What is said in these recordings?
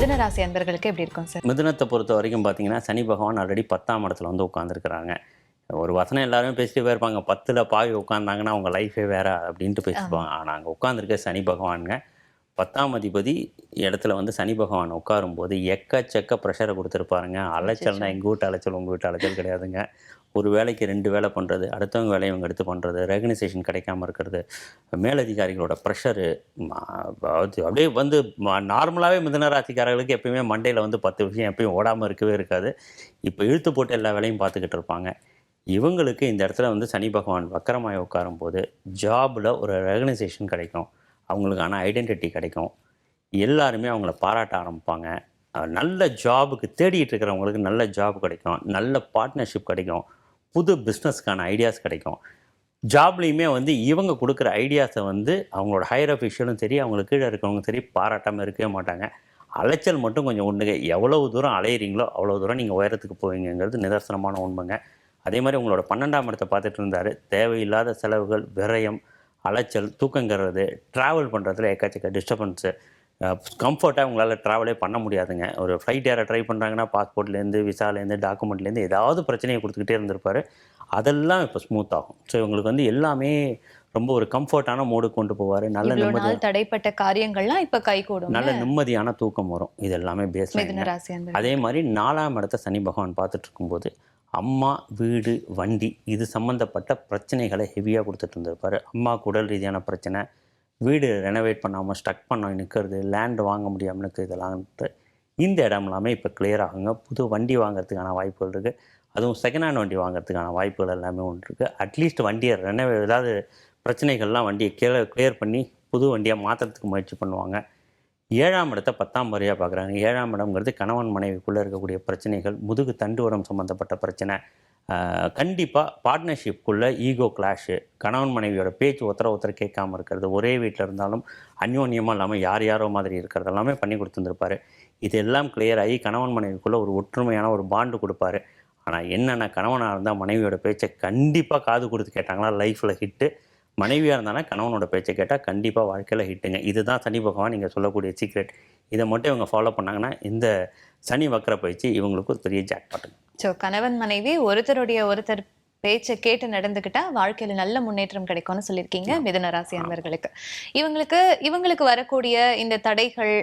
மிதுன ராசி அன்பர்களுக்கு எப்படி இருக்கும் சார்? மிதுனத்தை பொறுத்த வரைக்கும் பார்த்தீங்கன்னா, சனி பகவான் ஆல்ரெடி 10ஆம் இடத்துல வந்து உட்காந்துருக்கிறாங்க. ஒரு வசனம் எல்லாருமே பேசிட்டே போயிருப்பாங்க. 10ல் பாவி உட்காந்தாங்கன்னா அவங்க லைஃபே வேற அப்படின்ட்டு ஆமா. பேசிப்பாங்க. ஆனால் அங்கே உட்காந்துருக்க சனி பகவானுங்க 10ஆம் அதிபதி இடத்துல வந்து சனி பகவான் உட்காரும்போது எக்கச்சக்க ப்ரெஷரை கொடுத்துருப்பாருங்க. அலைச்சல்னா அச்சச்சோ! எங்கள் வீட்டு அலைச்சல் உங்கள் வீட்டு அலைச்சல் கிடையாதுங்க. ஒரு வேலைக்கு 2 வேலை பண்ணுறது, அடுத்தவங்க வேலையை இவங்க எடுத்து பண்ணுறது, ரெகனைசேஷன் கிடைக்காம இருக்கிறது, மேலதிகாரிகளோட ப்ரெஷரு, அது அப்படியே வந்து நார்மலாகவே மிதுன ராசிக்காரர்களுக்கு எப்பயுமே மண்டையில் வந்து 10 விஷயம் எப்பயும் ஓடாமல் இருக்கவே இருக்காது. இப்போ இழுத்து போட்டு எல்லா வேலையும் பார்த்துக்கிட்டு இருப்பாங்க. இவங்களுக்கு இந்த இடத்துல வந்து சனி பகவான் வக்கரமாய் உட்காரும்போது ஜாபில் ஒரு ரெகனைசேஷன் கிடைக்கும். அவங்களுக்கான ஐடென்டிட்டி கிடைக்கும். எல்லாருமே அவங்கள பாராட்ட ஆரம்பிப்பாங்க. நல்ல ஜாபுக்கு தேடிட்டு இருக்கிறவங்களுக்கு நல்ல ஜாப் கிடைக்கும். நல்ல பார்ட்னர்ஷிப் கிடைக்கும். புது பிஸ்னஸ்க்கான ஐடியாஸ் கிடைக்கும். ஜாப்லேயுமே வந்து இவங்க கொடுக்குற ஐடியாஸை வந்து அவங்களோட ஹையர் அஃபிஷியலும் சரி, அவங்களுக்கு கீழே இருக்கிறவங்க சரி பாராட்டாமல் இருக்கவே மாட்டாங்க. அலைச்சல் மட்டும் கொஞ்சம் உண்டுங்க. எவ்வளவு தூரம் அலையிறீங்களோ அவ்வளோ தூரம் நீங்கள் உயரத்துக்கு போவீங்கிறது நிதர்சனமான உண்மைங்க. அதே மாதிரி உங்களோட 12ஆம் இடத்தை பார்த்துட்டு இருந்தார். தேவையில்லாத செலவுகள், விரயம், அலைச்சல், தூக்கங்கிறது, ட்ராவல் பண்ணுறதுல எக்கச்சக்க டிஸ்டர்பன்ஸு, கம்ஃபர்ட்டாக உங்களால் ட்ராவலே பண்ண முடியாதுங்க. ஒரு ஃப்ளைட் ஏற ட்ரை பண்ணுறாங்கன்னா பாஸ்போர்ட்லேருந்து, விசாலேருந்து, டாக்குமெண்ட்லேருந்து ஏதாவது பிரச்சனையை கொடுத்துக்கிட்டே இருந்திருப்பார். அதெல்லாம் இப்போ ஸ்மூத் ஆகும். ஸோ இவங்களுக்கு வந்து எல்லாமே ரொம்ப ஒரு கம்ஃபர்ட்டான மோடுக்கு கொண்டு போவார். நல்ல இவ்வளோ நிம்மதி, நாள் தடைப்பட்ட காரியங்கள்லாம் இப்ப கைகூடும். நல்ல நிம்மதியான தூக்கம் வரும். இது எல்லாமே பேஸ் மிதுன லைனுங்க. ராசி அன்பர்கள். அதே மாதிரி 4ஆம் இடத்த சனி பகவான் பார்த்துட்டு இருக்கும்போது அம்மா, வீடு, வண்டி இது சம்மந்தப்பட்ட பிரச்சனைகளை ஹெவியாக கொடுத்துட்டு இருந்திருப்பார். அம்மாவுக்கு உடல் ரீதியான பிரச்சனை, வீடு ரெனோவேட் பண்ணாமல் ஸ்டக் பண்ண நிற்கிறது, லேண்டு வாங்க முடியாமல் நிற்கிறது, இதெல்லாம்ட்டு இந்த இடம் எல்லாமே இப்போ கிளியர் ஆகுங்க. புது வண்டி வாங்குறதுக்கான வாய்ப்புகள் இருக்குது. அதுவும் செகண்ட் ஹேண்ட் வண்டி வாங்குறதுக்கான வாய்ப்புகள் எல்லாமே ஒன்று இருக்குது. அட்லீஸ்ட் வண்டியை ஏதாவது பிரச்சனைகள்லாம் வண்டியை கிளியர் பண்ணி புது வண்டியாக மாற்றுறதுக்கு முயற்சி பண்ணுவாங்க. 7ஆம் இடத்தை 10ஆம் முறையாக பார்க்குறாங்க. 7ஆம் இடம்ங்கிறது கணவன் மனைவிக்குள்ளே இருக்கக்கூடிய பிரச்சனைகள், முதுகு தண்டுவடம் சம்மந்தப்பட்ட பிரச்சனை, கண்டிப்பாக பார்ட்னர்ஷிப்புக்குள்ளே ஈகோ கிளாஷு, கணவன் மனைவியோட பேச்சு ஒருத்தரை கேட்காமல் இருக்கிறது, ஒரே வீட்டில் இருந்தாலும் அந்யோன்யமாக இல்லாமல் யார் யாரோ மாதிரி இருக்கிறது எல்லாமே பண்ணி கொடுத்துருந்துருப்பார். இது எல்லாம் கிளியர் ஆகி கணவன் மனைவிக்குள்ளே ஒரு ஒற்றுமையான ஒரு பாண்டு கொடுப்பாரு. ஆனால் என்னென்ன கணவனாக இருந்தால் மனைவியோட பேச்சை கண்டிப்பாக காது கொடுத்து கேட்டாங்களா லைஃப்பில் ஹிட்டு, மனைவியாக இருந்தாலும் கணவனோட பேச்சை கேட்டால் கண்டிப்பாக வாழ்க்கையில் ஹிட்டுங்க. இதுதான் சனி பகவான் நீங்கள் சொல்லக்கூடிய சீக்ரெட். இதை மட்டும் இவங்க ஃபாலோ பண்ணாங்கன்னா இந்த சனி வக்கர பயிற்சி இவங்களுக்கு ஒரு பெரிய ஜாக்பாட்டுங்க. ஸோ கணவன் மனைவி ஒருத்தர் பேச்சை கேட்டு நடந்துக்கிட்டா வாழ்க்கையில நல்ல முன்னேற்றம் கிடைக்கும்னு சொல்லியிருக்கீங்க மிதுன ராசி அன்பர்களுக்கு. இவங்களுக்கு வரக்கூடிய இந்த தடைகள்,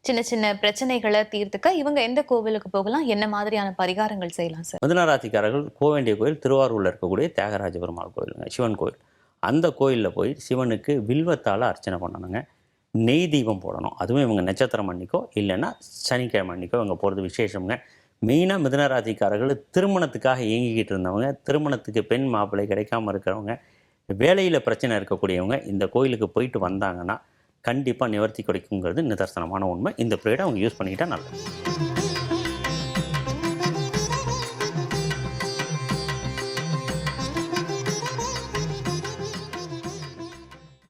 சின்ன சின்ன பிரச்சனைகளை தீர்த்துக்க இவங்க எந்த கோவிலுக்கு போகலாம், என்ன மாதிரியான பரிகாரங்கள் செய்யலாம் சார்? மிதுன ராசிக்காரர்கள் போக வேண்டிய கோயில் திருவாரூரில் இருக்கக்கூடிய தியாகராஜ பெருமாள் கோயிலுங்க, சிவன் கோயில். அந்த கோயிலில் போய் சிவனுக்கு வில்வத்தால் அர்ச்சனை பண்ணணுங்க. நெய் தீபம் போடணும். அதுவும் இவங்க நட்சத்திரம் அன்னைக்கோ இல்லைன்னா சனிக்கிழமை அன்னைக்கோ இவங்க போகிறது விசேஷம்ங்க. மெயினாக மிதுன ராசிக்காரர்கள் திருமணத்துக்காக இயங்கிக்கிட்டு இருந்தவங்க, திருமணத்துக்கு பெண் மாப்பிள்ளை கிடைக்காம இருக்கிறவங்க, வேலையில் பிரச்சனை இருக்கக்கூடியவங்க இந்த கோயிலுக்கு போயிட்டு வந்தாங்கன்னா கண்டிப்பாக நிவர்த்தி கிடைக்குங்கிறது நிதர்சனமான உண்மை. இந்த பீரியடை அவங்க யூஸ் பண்ணிக்கிட்டால் நல்லது.